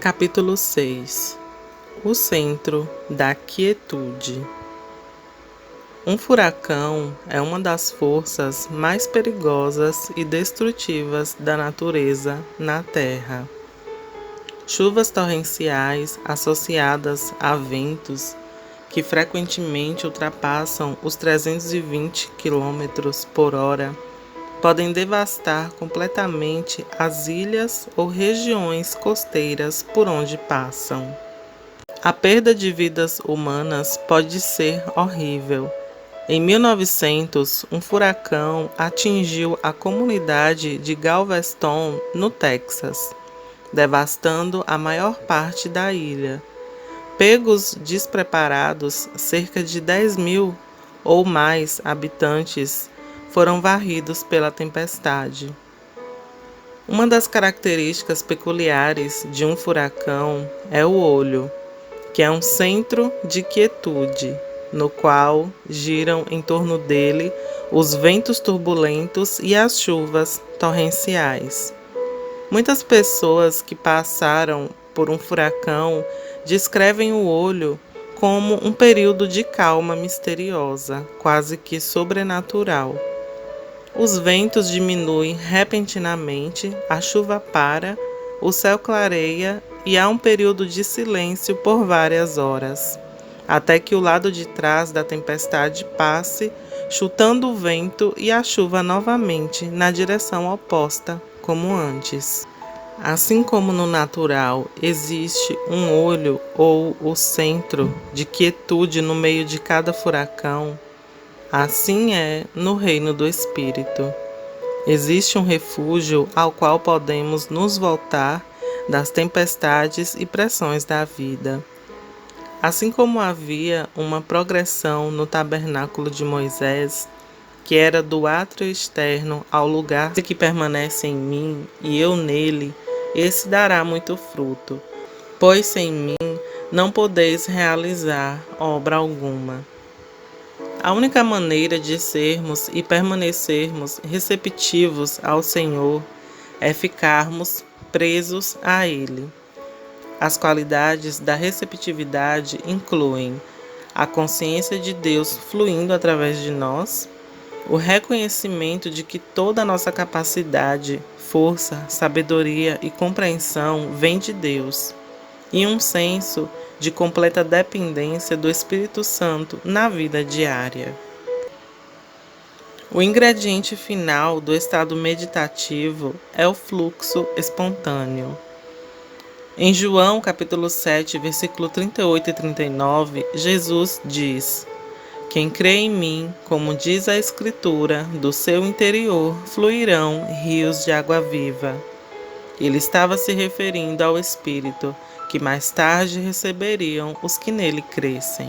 Capítulo 6. O centro da quietude. Um furacão é uma das forças mais perigosas e destrutivas da natureza na Terra. Chuvas torrenciais associadas a ventos que frequentemente ultrapassam os 320 km/h podem devastar completamente as ilhas ou regiões costeiras por onde passam. A perda de vidas humanas pode ser horrível. Em 1900, um furacão atingiu a comunidade de Galveston, no Texas, devastando a maior parte da ilha. Pegos despreparados, cerca de 10.000 ou mais habitantes foram varridos pela tempestade. Uma das características peculiares de um furacão é o olho, que é um centro de quietude, no qual giram em torno dele os ventos turbulentos e as chuvas torrenciais. Muitas pessoas que passaram por um furacão descrevem o olho como um período de calma misteriosa, quase que sobrenatural. Os ventos diminuem repentinamente, a chuva para, o céu clareia e há um período de silêncio por várias horas, até que o lado de trás da tempestade passe, chutando o vento e a chuva novamente na direção oposta, como antes. Assim como no natural existe um olho ou o centro de quietude no meio de cada furacão, assim é no reino do Espírito. Existe um refúgio ao qual podemos nos voltar das tempestades e pressões da vida. Assim como havia uma progressão no tabernáculo de Moisés, que era do átrio externo ao lugar que permanece em mim e eu nele, esse dará muito fruto, pois sem mim não podeis realizar obra alguma. A única maneira de sermos e permanecermos receptivos ao Senhor é ficarmos presos a Ele. As qualidades da receptividade incluem a consciência de Deus fluindo através de nós, o reconhecimento de que toda a nossa capacidade, força, sabedoria e compreensão vem de Deus, e um senso de completa dependência do Espírito Santo na vida diária. O ingrediente final do estado meditativo é o fluxo espontâneo. Em João capítulo 7, versículo 38 e 39, Jesus diz: "Quem crê em mim, como diz a Escritura, do seu interior fluirão rios de água viva." Ele estava se referindo ao Espírito, que mais tarde receberiam os que nele crescem.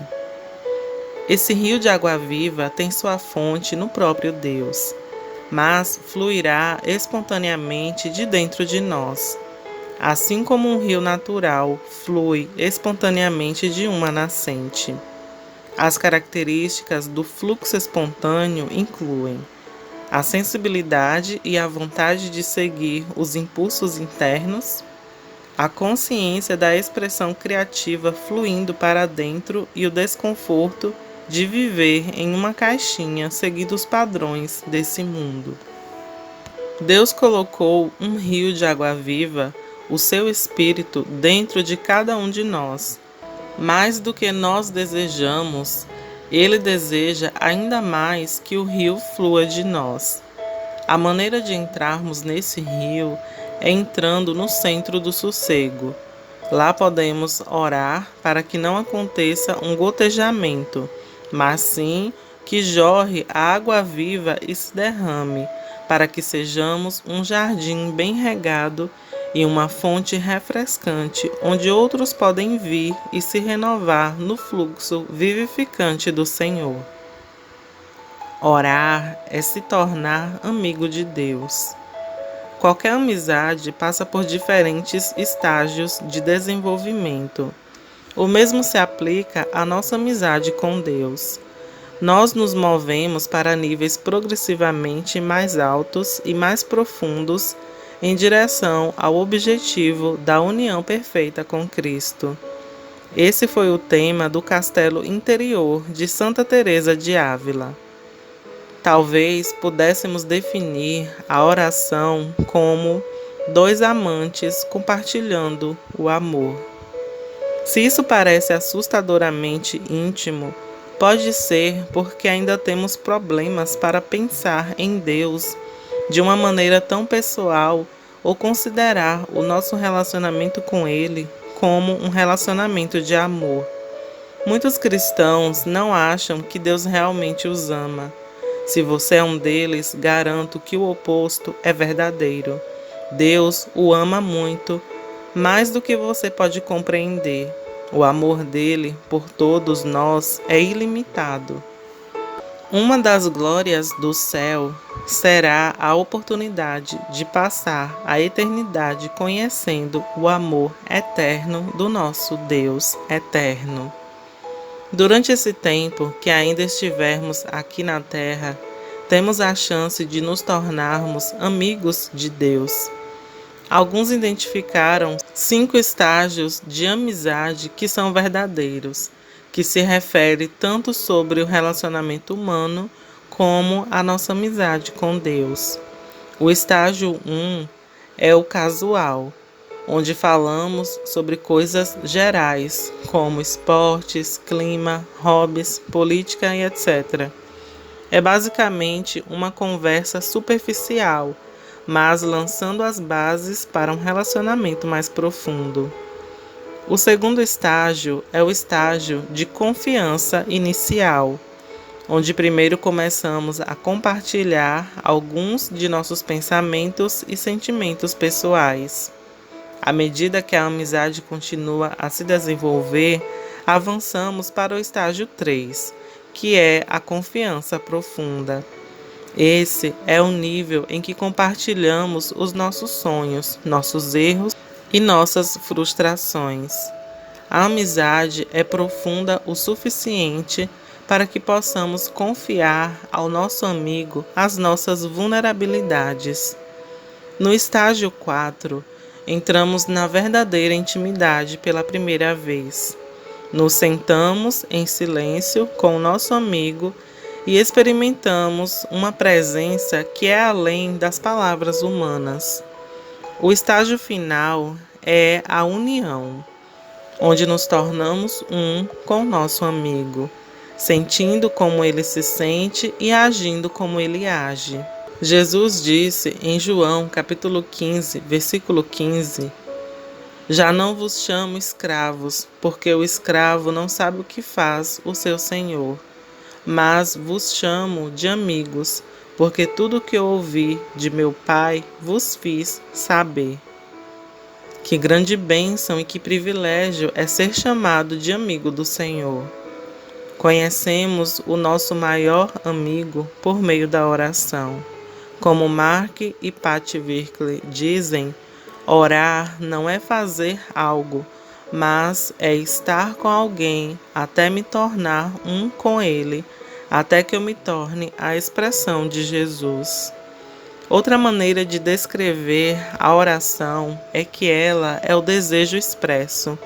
Esse rio de água viva tem sua fonte no próprio Deus, mas fluirá espontaneamente de dentro de nós, assim como um rio natural flui espontaneamente de uma nascente. As características do fluxo espontâneo incluem a sensibilidade e a vontade de seguir os impulsos internos, a consciência da expressão criativa fluindo para dentro e o desconforto de viver em uma caixinha seguindo os padrões desse mundo. Deus colocou um rio de água viva, o seu Espírito, dentro de cada um de nós. Mais do que nós desejamos, Ele deseja ainda mais que o rio flua de nós. A maneira de entrarmos nesse rio é entrando no centro do sossego. Lá podemos orar para que não aconteça um gotejamento, mas sim que jorre a água viva e se derrame, para que sejamos um jardim bem regado e uma fonte refrescante, onde outros podem vir e se renovar no fluxo vivificante do Senhor. Orar é se tornar amigo de Deus. Qualquer amizade passa por diferentes estágios de desenvolvimento. O mesmo se aplica à nossa amizade com Deus. Nós nos movemos para níveis progressivamente mais altos e mais profundos em direção ao objetivo da união perfeita com Cristo. Esse foi o tema do Castelo Interior de Santa Teresa de Ávila. Talvez pudéssemos definir a oração como dois amantes compartilhando o amor. Se isso parece assustadoramente íntimo, pode ser porque ainda temos problemas para pensar em Deus de uma maneira tão pessoal ou considerar o nosso relacionamento com Ele como um relacionamento de amor. Muitos cristãos não acham que Deus realmente os ama. Se você é um deles, garanto que o oposto é verdadeiro. Deus o ama muito, mais do que você pode compreender. O amor dele por todos nós é ilimitado. Uma das glórias do céu será a oportunidade de passar a eternidade conhecendo o amor eterno do nosso Deus eterno. Durante esse tempo que ainda estivermos aqui na Terra, temos a chance de nos tornarmos amigos de Deus. Alguns identificaram 5 estágios de amizade que são verdadeiros, que se refere tanto sobre o relacionamento humano como a nossa amizade com Deus. O estágio 1 é o casual, onde falamos sobre coisas gerais, como esportes, clima, hobbies, política e etc. É basicamente uma conversa superficial, mas lançando as bases para um relacionamento mais profundo. O segundo estágio é o estágio de confiança inicial, onde primeiro começamos a compartilhar alguns de nossos pensamentos e sentimentos pessoais. À medida que a amizade continua a se desenvolver, avançamos para o estágio 3, que é a confiança profunda. Esse é o nível em que compartilhamos os nossos sonhos, nossos erros e nossas frustrações. A amizade é profunda o suficiente para que possamos confiar ao nosso amigo as nossas vulnerabilidades. No estágio 4, entramos na verdadeira intimidade pela primeira vez. Nos sentamos em silêncio com o nosso amigo e experimentamos uma presença que é além das palavras humanas. O estágio final é a união, onde nos tornamos um com o nosso amigo, sentindo como ele se sente e agindo como ele age. Jesus disse em João capítulo 15, versículo 15: Já não vos chamo escravos, porque o escravo não sabe o que faz o seu senhor, mas vos chamo de amigos, porque tudo o que eu ouvi de meu Pai vos fiz saber. Que grande bênção e que privilégio é ser chamado de amigo do Senhor. Conhecemos o nosso maior amigo por meio da oração. Como Mark e Patty Virkle dizem, orar não é fazer algo, mas é estar com alguém até me tornar um com ele, até que eu me torne a expressão de Jesus. Outra maneira de descrever a oração é que ela é o desejo expresso.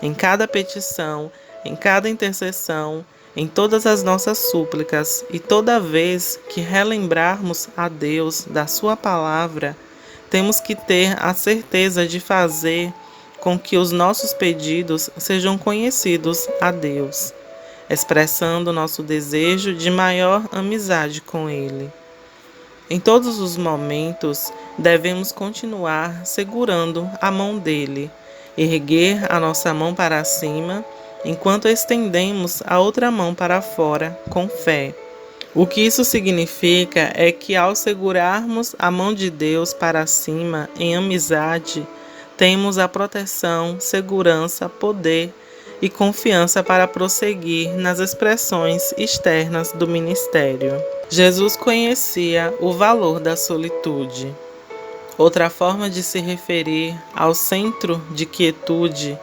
Em cada petição, em cada intercessão, em todas as nossas súplicas e toda vez que relembrarmos a Deus da Sua palavra, temos que ter a certeza de fazer com que os nossos pedidos sejam conhecidos a Deus, expressando nosso desejo de maior amizade com Ele. Em todos os momentos, devemos continuar segurando a mão dele, erguer a nossa mão para cima, enquanto estendemos a outra mão para fora com fé. O que isso significa é que ao segurarmos a mão de Deus para cima em amizade, temos a proteção, segurança, poder e confiança para prosseguir nas expressões externas do ministério. Jesus conhecia o valor da solitude. Outra forma de se referir ao centro de quietude,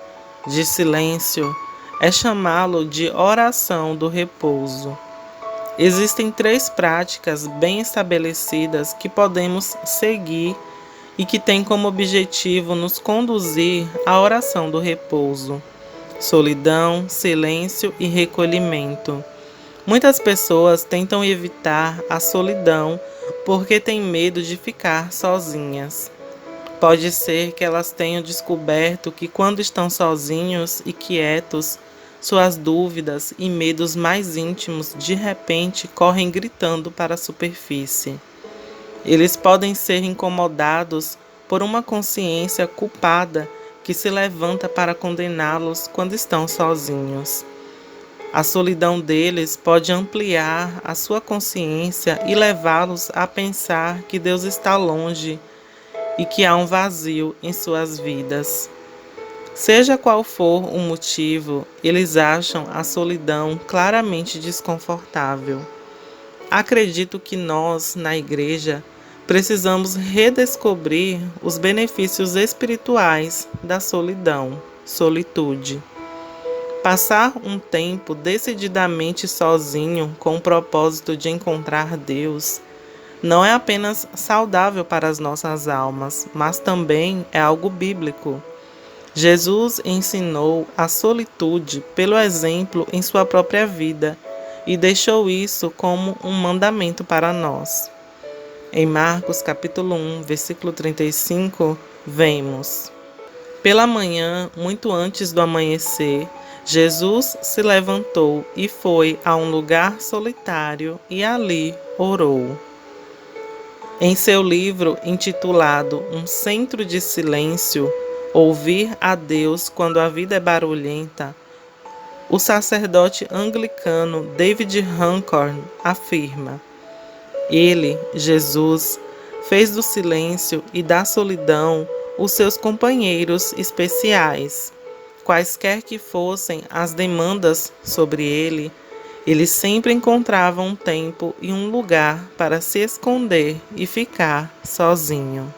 de silêncio, é chamá-lo de oração do repouso. Existem 3 práticas bem estabelecidas que podemos seguir e que tem como objetivo nos conduzir à oração do repouso, solidão, silêncio e recolhimento. Muitas pessoas tentam evitar a solidão porque têm medo de ficar sozinhas. Pode ser que elas tenham descoberto que quando estão sozinhos e quietos, suas dúvidas e medos mais íntimos de repente correm gritando para a superfície. Eles podem ser incomodados por uma consciência culpada que se levanta para condená-los quando estão sozinhos. A solidão deles pode ampliar a sua consciência e levá-los a pensar que Deus está longe e que há um vazio em suas vidas. Seja qual for o motivo, eles acham a solidão claramente desconfortável. Acredito que nós, na igreja, precisamos redescobrir os benefícios espirituais da solidão, solitude. Passar um tempo decididamente sozinho com o propósito de encontrar Deus não é apenas saudável para as nossas almas, mas também é algo bíblico. Jesus ensinou a solitude pelo exemplo em sua própria vida e deixou isso como um mandamento para nós. Em Marcos capítulo 1, versículo 35, vemos: Pela manhã, muito antes do amanhecer, Jesus se levantou e foi a um lugar solitário e ali orou. Em seu livro intitulado Um Centro de Silêncio, Ouvir a Deus quando a vida é barulhenta, o sacerdote anglicano David Hancock afirma: Ele, Jesus, fez do silêncio e da solidão os seus companheiros especiais. Quaisquer que fossem as demandas sobre ele sempre encontrava um tempo e um lugar para se esconder e ficar sozinho.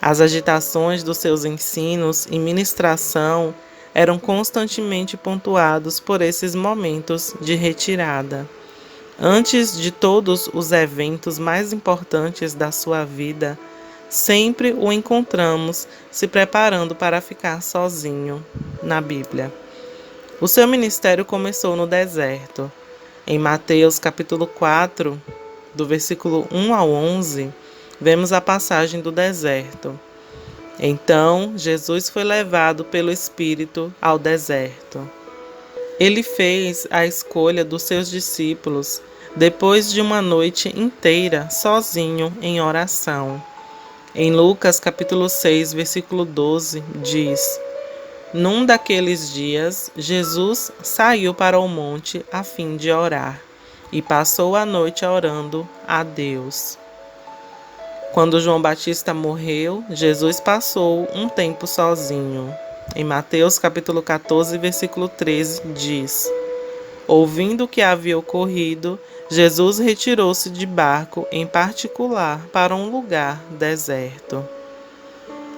As agitações dos seus ensinos e ministração eram constantemente pontuados por esses momentos de retirada. Antes de todos os eventos mais importantes da sua vida, sempre o encontramos se preparando para ficar sozinho na Bíblia. O seu ministério começou no deserto. Em Mateus capítulo 4, do versículo 1 ao 11, vemos a passagem do deserto. Então, Jesus foi levado pelo Espírito ao deserto. Ele fez a escolha dos seus discípulos depois de uma noite inteira sozinho em oração. Em Lucas capítulo 6, versículo 12, diz: Num daqueles dias, Jesus saiu para o monte a fim de orar, e passou a noite orando a Deus. Quando João Batista morreu, Jesus passou um tempo sozinho. Em Mateus capítulo 14, versículo 13, diz: Ouvindo o que havia ocorrido, Jesus retirou-se de barco em particular para um lugar deserto.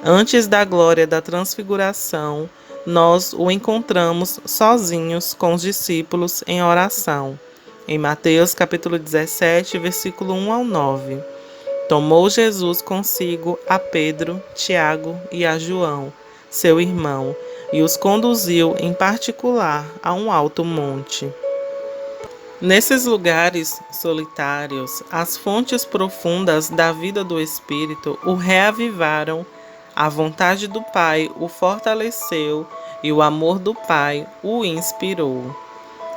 Antes da glória da transfiguração, nós o encontramos sozinhos com os discípulos em oração. Em Mateus capítulo 17, versículo 1 ao 9. Tomou Jesus consigo a Pedro, Tiago e a João, seu irmão, e os conduziu em particular a um alto monte. Nesses lugares solitários, as fontes profundas da vida do Espírito o reavivaram, a vontade do Pai o fortaleceu e o amor do Pai o inspirou.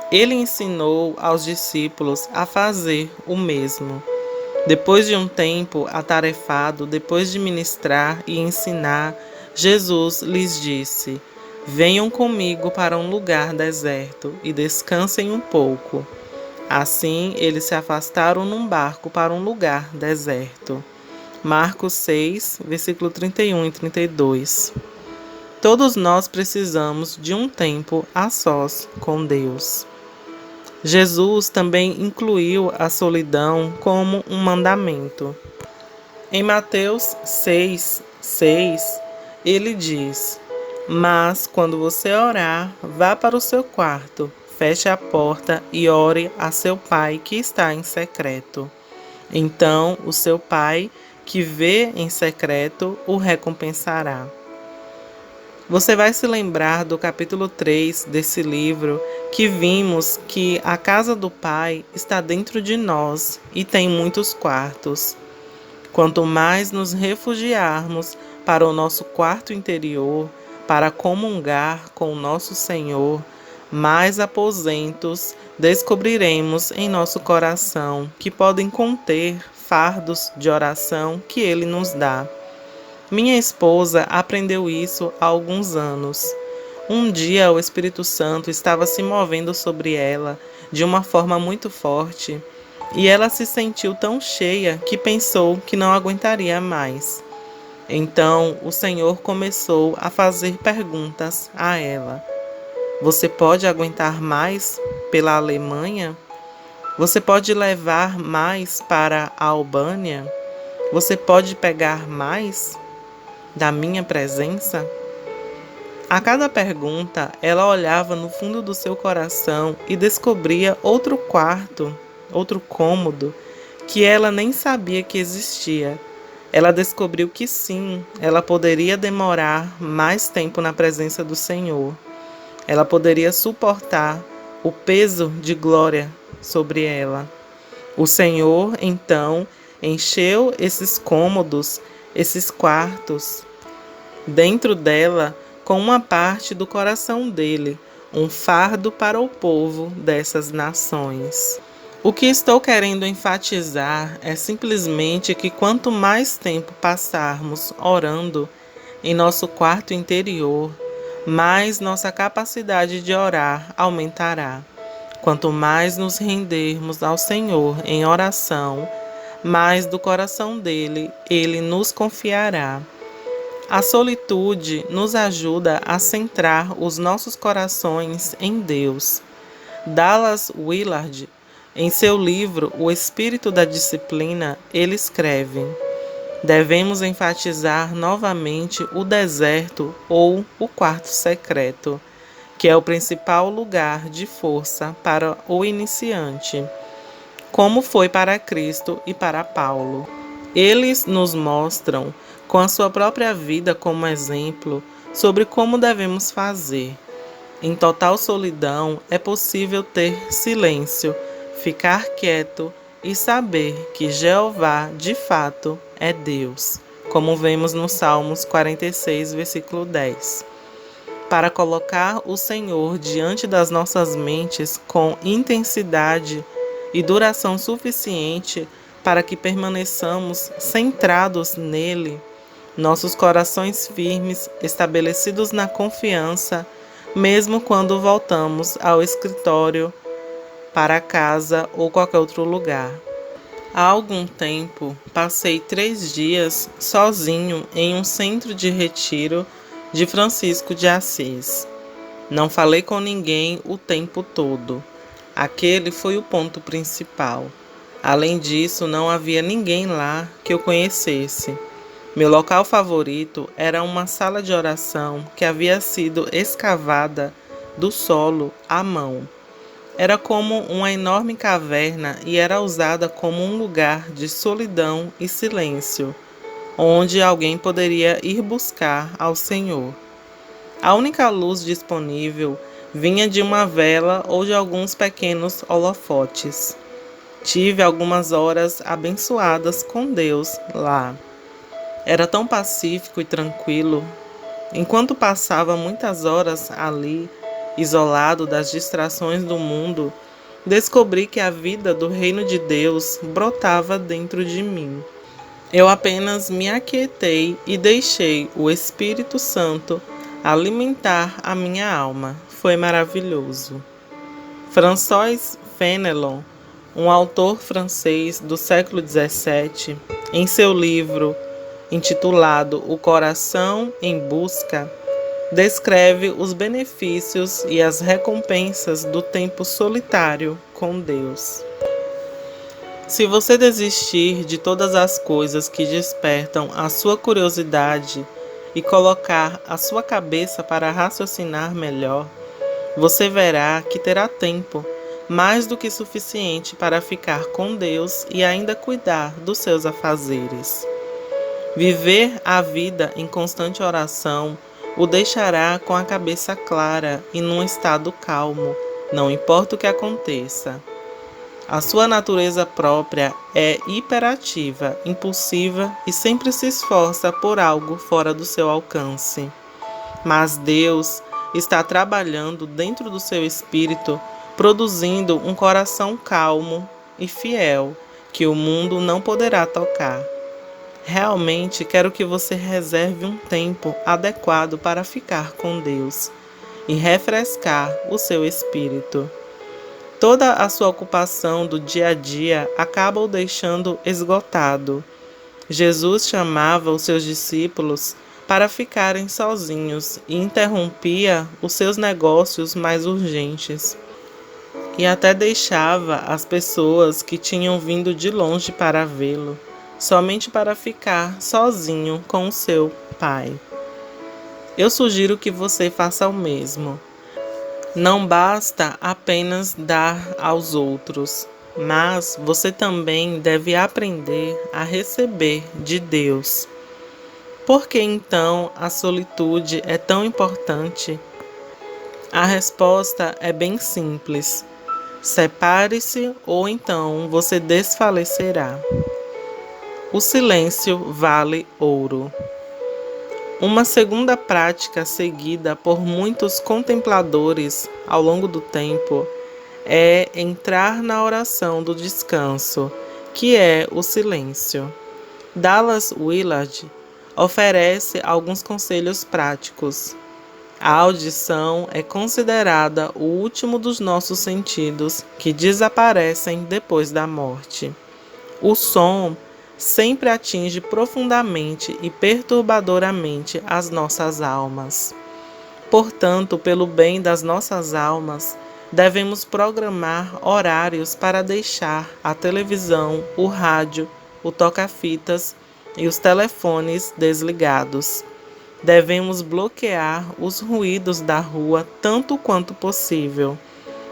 Ele ensinou aos discípulos a fazer o mesmo. Depois de um tempo atarefado, depois de ministrar e ensinar, Jesus lhes disse: Venham comigo para um lugar deserto e descansem um pouco. Assim, eles se afastaram num barco para um lugar deserto. Marcos 6, versículo 31 e 32. Todos nós precisamos de um tempo a sós com Deus. Jesus também incluiu a solidão como um mandamento. Em Mateus 6, ele diz: Mas quando você orar, vá para o seu quarto, feche a porta e ore a seu pai que está em secreto. Então o seu pai, que vê em secreto o recompensará. Você vai se lembrar do capítulo 3 desse livro, que vimos que a casa do Pai está dentro de nós e tem muitos quartos. Quanto mais nos refugiarmos para o nosso quarto interior, para comungar com o nosso Senhor, mais aposentos descobriremos em nosso coração que podem conter fardos de oração que Ele nos dá. Minha esposa aprendeu isso há alguns anos. Um dia o Espírito Santo estava se movendo sobre ela de uma forma muito forte e ela se sentiu tão cheia que pensou que não aguentaria mais. Então o Senhor começou a fazer perguntas a ela. Você pode aguentar mais pela Alemanha? Você pode levar mais para a Albânia? Você pode pegar mais da minha presença? A cada pergunta, ela olhava no fundo do seu coração e descobria outro quarto, outro cômodo, que ela nem sabia que existia. Ela descobriu que sim, ela poderia demorar mais tempo na presença do Senhor. Ela poderia suportar o peso de glória sobre ela. O Senhor, então, encheu esses cômodos, esses quartos, dentro dela, com uma parte do coração dele, um fardo para o povo dessas nações. O que estou querendo enfatizar é simplesmente que quanto mais tempo passarmos orando em nosso quarto interior, mais nossa capacidade de orar aumentará. Quanto mais nos rendermos ao Senhor em oração, mais do coração dele, ele nos confiará. A solitude nos ajuda a centrar os nossos corações em Deus. Dallas Willard, em seu livro O Espírito da Disciplina, ele escreve: devemos enfatizar novamente o deserto ou o quarto secreto, que é o principal lugar de força para o iniciante, como foi para Cristo e para Paulo. Eles nos mostram, com a sua própria vida como exemplo, sobre como devemos fazer. Em total solidão é possível ter silêncio, ficar quieto e saber que Jeová, de fato, é Deus, como vemos no Salmos 46, versículo 10. Para colocar o Senhor diante das nossas mentes com intensidade e duração suficiente para que permaneçamos centrados nele, nossos corações firmes, estabelecidos na confiança, mesmo quando voltamos ao escritório, para casa ou qualquer outro lugar. Há algum tempo, passei 3 dias sozinho em um centro de retiro de Francisco de Assis. Não falei com ninguém o tempo todo. Aquele foi o ponto principal. Além disso, não havia ninguém lá que eu conhecesse. Meu local favorito era uma sala de oração que havia sido escavada do solo à mão. Era como uma enorme caverna e era usada como um lugar de solidão e silêncio, onde alguém poderia ir buscar ao Senhor. A única luz disponível vinha de uma vela ou de alguns pequenos holofotes. Tive algumas horas abençoadas com Deus lá. Era tão pacífico e tranquilo. Enquanto passava muitas horas ali, isolado das distrações do mundo, descobri que a vida do reino de Deus brotava dentro de mim. Eu apenas me aquietei e deixei o Espírito Santo alimentar a minha alma. Foi maravilhoso. François Fenelon, um autor francês do século XVII, em seu livro intitulado O Coração em Busca, descreve os benefícios e as recompensas do tempo solitário com Deus. Se você desistir de todas as coisas que despertam a sua curiosidade e colocar a sua cabeça para raciocinar melhor, você verá que terá tempo mais do que suficiente para ficar com Deus e ainda cuidar dos seus afazeres. Viver a vida em constante oração o deixará com a cabeça clara e num estado calmo, não importa o que aconteça. A sua natureza própria é hiperativa, impulsiva e sempre se esforça por algo fora do seu alcance. Mas Deus está trabalhando dentro do seu espírito, produzindo um coração calmo e fiel, que o mundo não poderá tocar. Realmente quero que você reserve um tempo adequado para ficar com Deus e refrescar o seu espírito. Toda a sua ocupação do dia a dia acaba o deixando esgotado. Jesus chamava os seus discípulos para ficarem sozinhos e interrompia os seus negócios mais urgentes. E até deixava as pessoas que tinham vindo de longe para vê-lo, somente para ficar sozinho com o seu Pai. Eu sugiro que você faça o mesmo. Não basta apenas dar aos outros, mas você também deve aprender a receber de Deus. Por que então a solitude é tão importante? A resposta é bem simples. Separe-se ou então você desfalecerá. O silêncio vale ouro. Uma segunda prática seguida por muitos contempladores ao longo do tempo é entrar na oração do descanso, que é o silêncio. Dallas Willard oferece alguns conselhos práticos. A audição é considerada o último dos nossos sentidos que desaparecem depois da morte. O som sempre atinge profundamente e perturbadoramente as nossas almas. Portanto, pelo bem das nossas almas, devemos programar horários para deixar a televisão, o rádio, o toca-fitas e os telefones desligados. Devemos bloquear os ruídos da rua tanto quanto possível.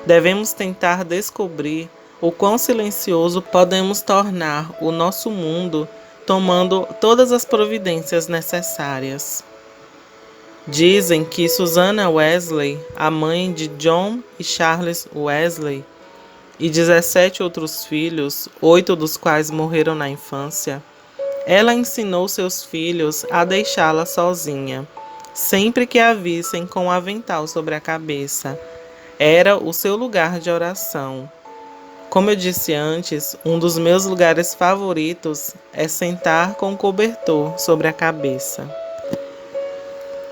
Devemos tentar descobrir o quão silencioso podemos tornar o nosso mundo, tomando todas as providências necessárias. Dizem que Susanna Wesley, a mãe de John e Charles Wesley, e 17 outros filhos, 8 dos quais morreram na infância, ela ensinou seus filhos a deixá-la sozinha, sempre que a vissem com o avental sobre a cabeça. Era o seu lugar de oração. Como eu disse antes, um dos meus lugares favoritos é sentar com o cobertor sobre a cabeça.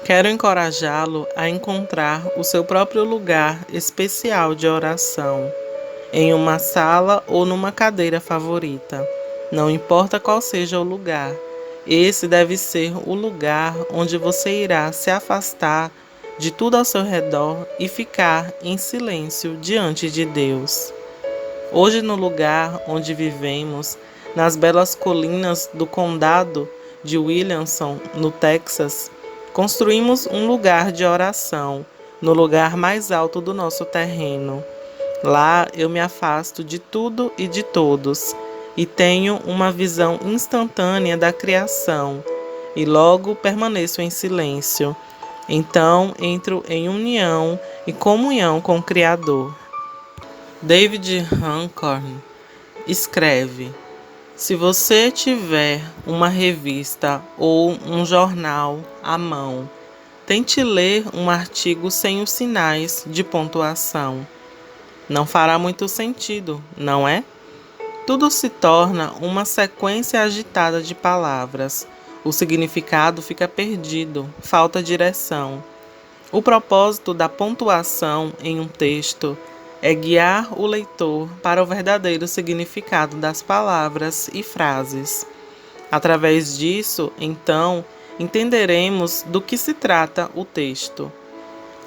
Quero encorajá-lo a encontrar o seu próprio lugar especial de oração, em uma sala ou numa cadeira favorita. Não importa qual seja o lugar, esse deve ser o lugar onde você irá se afastar de tudo ao seu redor e ficar em silêncio diante de Deus. Hoje, no lugar onde vivemos, nas belas colinas do condado de Williamson, no Texas, construímos um lugar de oração, no lugar mais alto do nosso terreno. Lá eu me afasto de tudo e de todos, e tenho uma visão instantânea da criação, e logo permaneço em silêncio. Então entro em união e comunhão com o Criador. David Hancock escreve: se você tiver uma revista ou um jornal à mão, tente ler um artigo sem os sinais de pontuação. Não fará muito sentido, não é? Tudo se torna uma sequência agitada de palavras. O significado fica perdido, falta direção. O propósito da pontuação em um texto é guiar o leitor para o verdadeiro significado das palavras e frases. Através disso, então, entenderemos do que se trata o texto.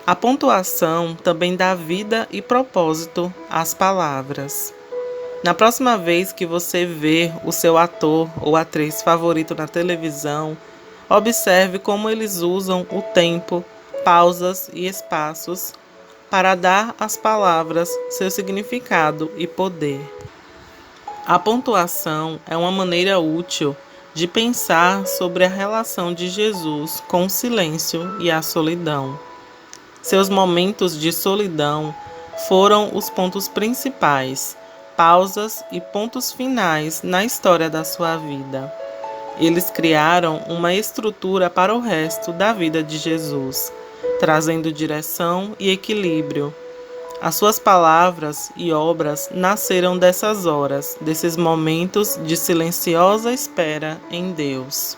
A pontuação também dá vida e propósito às palavras. Na próxima vez que você ver o seu ator ou atriz favorito na televisão, observe como eles usam o tempo, pausas e espaços para dar às palavras seu significado e poder. A pontuação é uma maneira útil de pensar sobre a relação de Jesus com o silêncio e a solidão. Seus momentos de solidão foram os pontos principais, pausas e pontos finais na história da sua vida. Eles criaram uma estrutura para o resto da vida de Jesus, trazendo direção e equilíbrio. As suas palavras e obras nasceram dessas horas, desses momentos de silenciosa espera em Deus.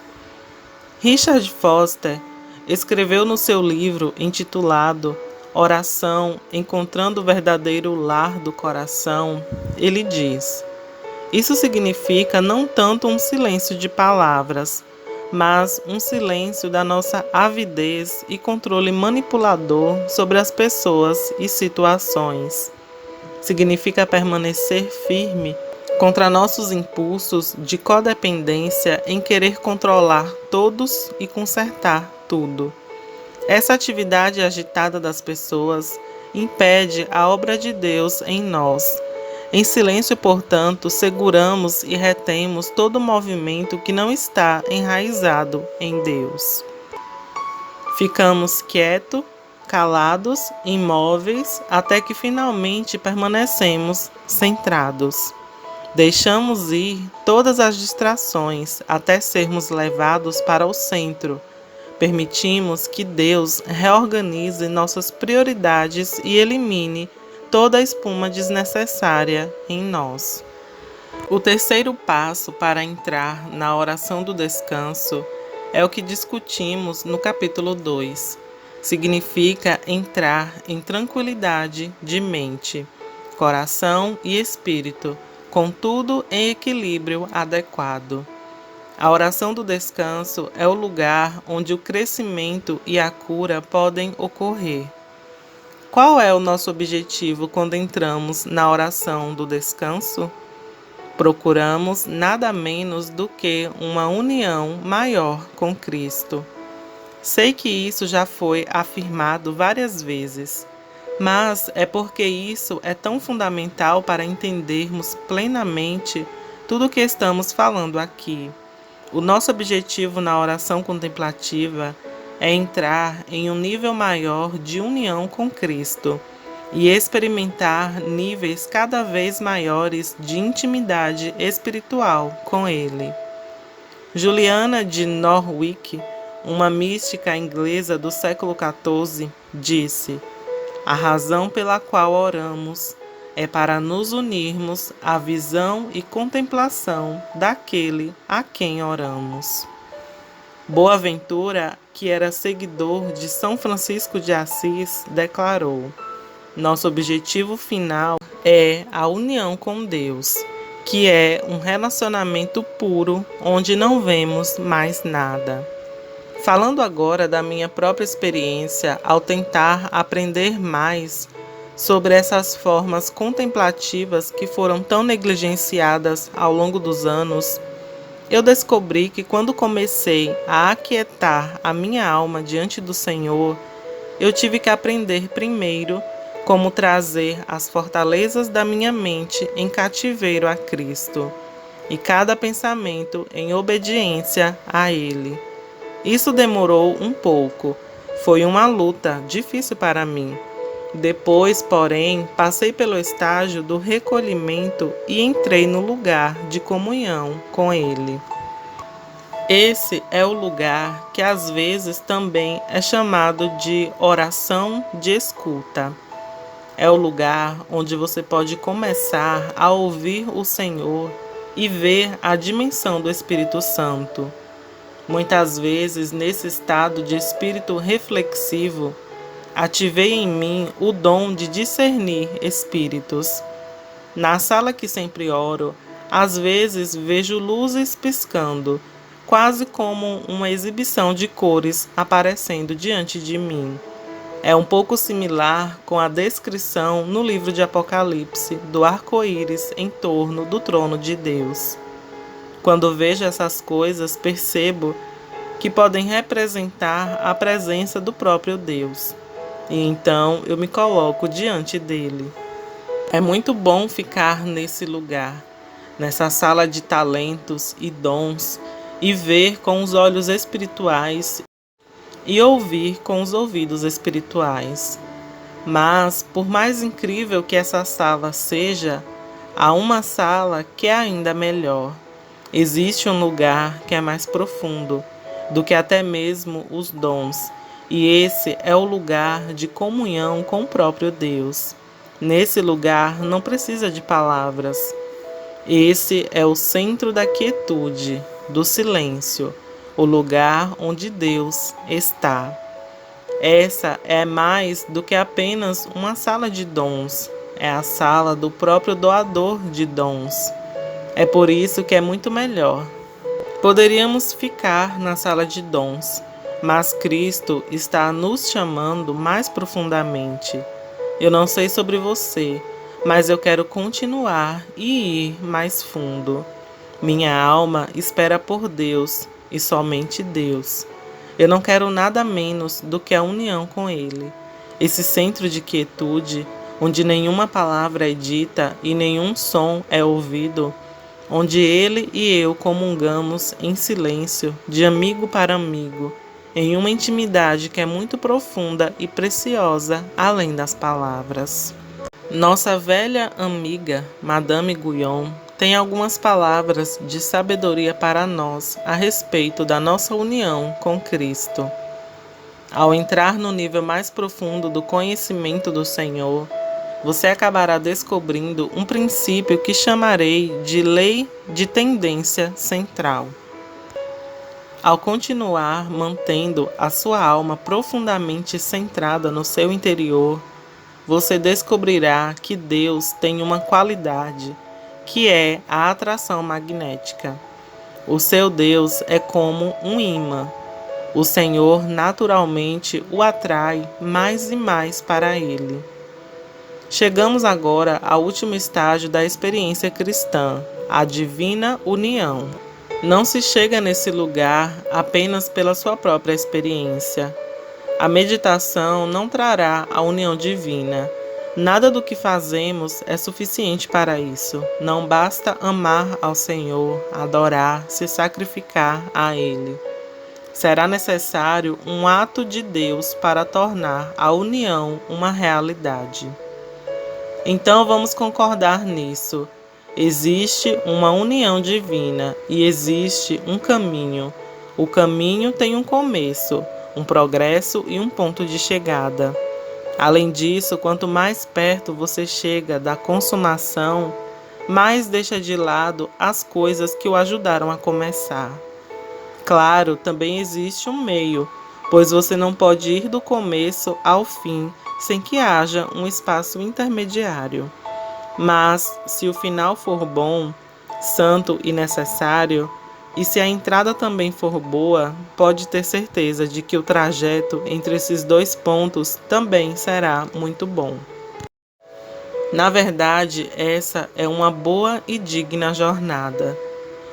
Richard Foster escreveu no seu livro intitulado Oração, Encontrando o Verdadeiro Lar do Coração, ele diz: isso significa não tanto um silêncio de palavras, mas um silêncio da nossa avidez e controle manipulador sobre as pessoas e situações. Significa permanecer firme contra nossos impulsos de codependência em querer controlar todos e consertar tudo. Essa atividade agitada das pessoas impede a obra de Deus em nós. Em silêncio, portanto, seguramos e retemos todo movimento que não está enraizado em Deus. Ficamos quietos, calados, imóveis, até que finalmente permanecemos centrados. Deixamos ir todas as distrações até sermos levados para o centro. Permitimos que Deus reorganize nossas prioridades e elimine toda a espuma desnecessária em nós. O terceiro passo para entrar na oração do descanso é o que discutimos no capítulo 2. Significa entrar em tranquilidade de mente, coração e espírito, com tudo em equilíbrio adequado. A oração do descanso é o lugar onde o crescimento e a cura podem ocorrer. Qual é o nosso objetivo quando entramos na oração do descanso? Procuramos nada menos do que uma união maior com Cristo. Sei que isso já foi afirmado várias vezes, mas é porque isso é tão fundamental para entendermos plenamente tudo o que estamos falando aqui. O nosso objetivo na oração contemplativa é entrar em um nível maior de união com Cristo e experimentar níveis cada vez maiores de intimidade espiritual com Ele. Juliana de Norwich, uma mística inglesa do século XIV, disse: a razão pela qual oramos é para nos unirmos à visão e contemplação daquele a quem oramos. Boaventura, que era seguidor de São Francisco de Assis, declarou: nosso objetivo final é a união com Deus, que é um relacionamento puro onde não vemos mais nada. Falando agora da minha própria experiência ao tentar aprender mais sobre essas formas contemplativas que foram tão negligenciadas ao longo dos anos, eu descobri que quando comecei a aquietar a minha alma diante do Senhor, eu tive que aprender primeiro como trazer as fortalezas da minha mente em cativeiro a Cristo, e cada pensamento em obediência a Ele. Isso demorou um pouco, foi uma luta difícil para mim. Depois, porém, passei pelo estágio do recolhimento e entrei no lugar de comunhão com Ele. Esse é o lugar que às vezes também é chamado de oração de escuta. É o lugar onde você pode começar a ouvir o Senhor e ver a dimensão do Espírito Santo. Muitas vezes, nesse estado de espírito reflexivo, ativei em mim o dom de discernir espíritos. Na sala que sempre oro, às vezes vejo luzes piscando, quase como uma exibição de cores aparecendo diante de mim. É um pouco similar com a descrição no livro de Apocalipse do arco-íris em torno do trono de Deus. Quando vejo essas coisas, percebo que podem representar a presença do próprio Deus. E então eu me coloco diante dele. É muito bom ficar nesse lugar, nessa sala de talentos e dons, e ver com os olhos espirituais e ouvir com os ouvidos espirituais. Mas, por mais incrível que essa sala seja, há uma sala que é ainda melhor. Existe um lugar que é mais profundo do que até mesmo os dons, e esse é o lugar de comunhão com o próprio Deus. Nesse lugar não precisa de palavras. Esse é o centro da quietude, do silêncio, o lugar onde Deus está. Essa é mais do que apenas uma sala de dons, é a sala do próprio doador de dons. É por isso que é muito melhor. Poderíamos ficar na sala de dons, mas Cristo está nos chamando mais profundamente. Eu não sei sobre você, mas eu quero continuar e ir mais fundo. Minha alma espera por Deus e somente Deus. Eu não quero nada menos do que a união com Ele. Esse centro de quietude, onde nenhuma palavra é dita e nenhum som é ouvido, onde Ele e eu comungamos em silêncio, de amigo para amigo, em uma intimidade que é muito profunda e preciosa, além das palavras. Nossa velha amiga, Madame Guyon, tem algumas palavras de sabedoria para nós a respeito da nossa união com Cristo. Ao entrar no nível mais profundo do conhecimento do Senhor, você acabará descobrindo um princípio que chamarei de lei de tendência central. Ao continuar mantendo a sua alma profundamente centrada no seu interior, você descobrirá que Deus tem uma qualidade, que é a atração magnética. O seu Deus é como um imã. O Senhor naturalmente o atrai mais e mais para Ele. Chegamos agora ao último estágio da experiência cristã, a divina união. Não se chega nesse lugar apenas pela sua própria experiência. A meditação não trará a união divina. Nada do que fazemos é suficiente para isso. Não basta amar ao Senhor, adorar, se sacrificar a Ele. Será necessário um ato de Deus para tornar a união uma realidade. Então vamos concordar nisso. Existe uma união divina e existe um caminho. O caminho tem um começo, um progresso e um ponto de chegada. Além disso, quanto mais perto você chega da consumação, mais deixa de lado as coisas que o ajudaram a começar. Claro, também existe um meio, pois você não pode ir do começo ao fim sem que haja um espaço intermediário. Mas, se o final for bom, santo e necessário, e se a entrada também for boa, pode ter certeza de que o trajeto entre esses dois pontos também será muito bom. Na verdade, essa é uma boa e digna jornada.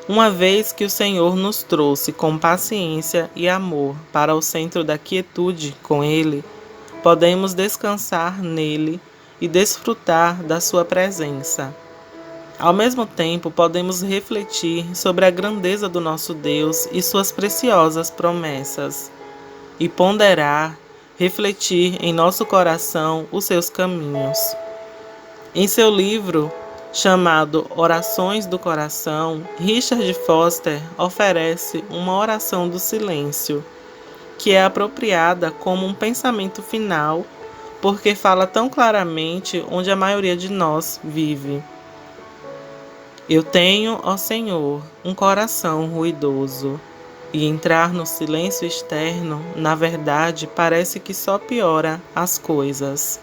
Uma vez que o Senhor nos trouxe com paciência e amor para o centro da quietude com Ele, podemos descansar nele e desfrutar da sua presença. Ao mesmo tempo, podemos refletir sobre a grandeza do nosso Deus e suas preciosas promessas, e ponderar, refletir em nosso coração os seus caminhos. Em seu livro, chamado Orações do Coração, Richard Foster oferece uma oração do silêncio, que é apropriada como um pensamento final, porque fala tão claramente onde a maioria de nós vive. Eu tenho, ó Senhor, um coração ruidoso, e entrar no silêncio externo, na verdade, parece que só piora as coisas.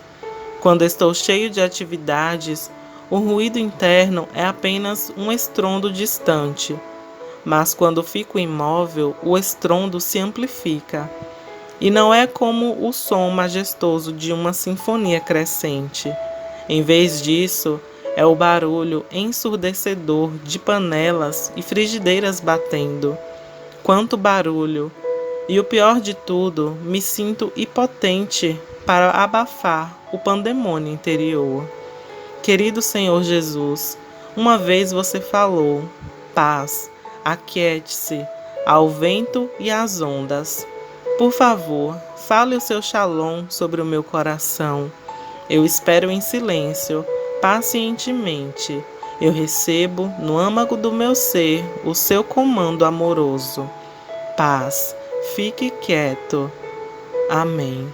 Quando estou cheio de atividades, o ruído interno é apenas um estrondo distante, mas quando fico imóvel, o estrondo se amplifica, e não é como o som majestoso de uma sinfonia crescente. Em vez disso, é o barulho ensurdecedor de panelas e frigideiras batendo. Quanto barulho! E o pior de tudo, me sinto impotente para abafar o pandemônio interior. Querido Senhor Jesus, uma vez você falou: paz, aquiete-se, ao vento e às ondas. Por favor, fale o seu shalom sobre o meu coração. Eu espero em silêncio, pacientemente. Eu recebo no âmago do meu ser o seu comando amoroso. Paz, fique quieto. Amém.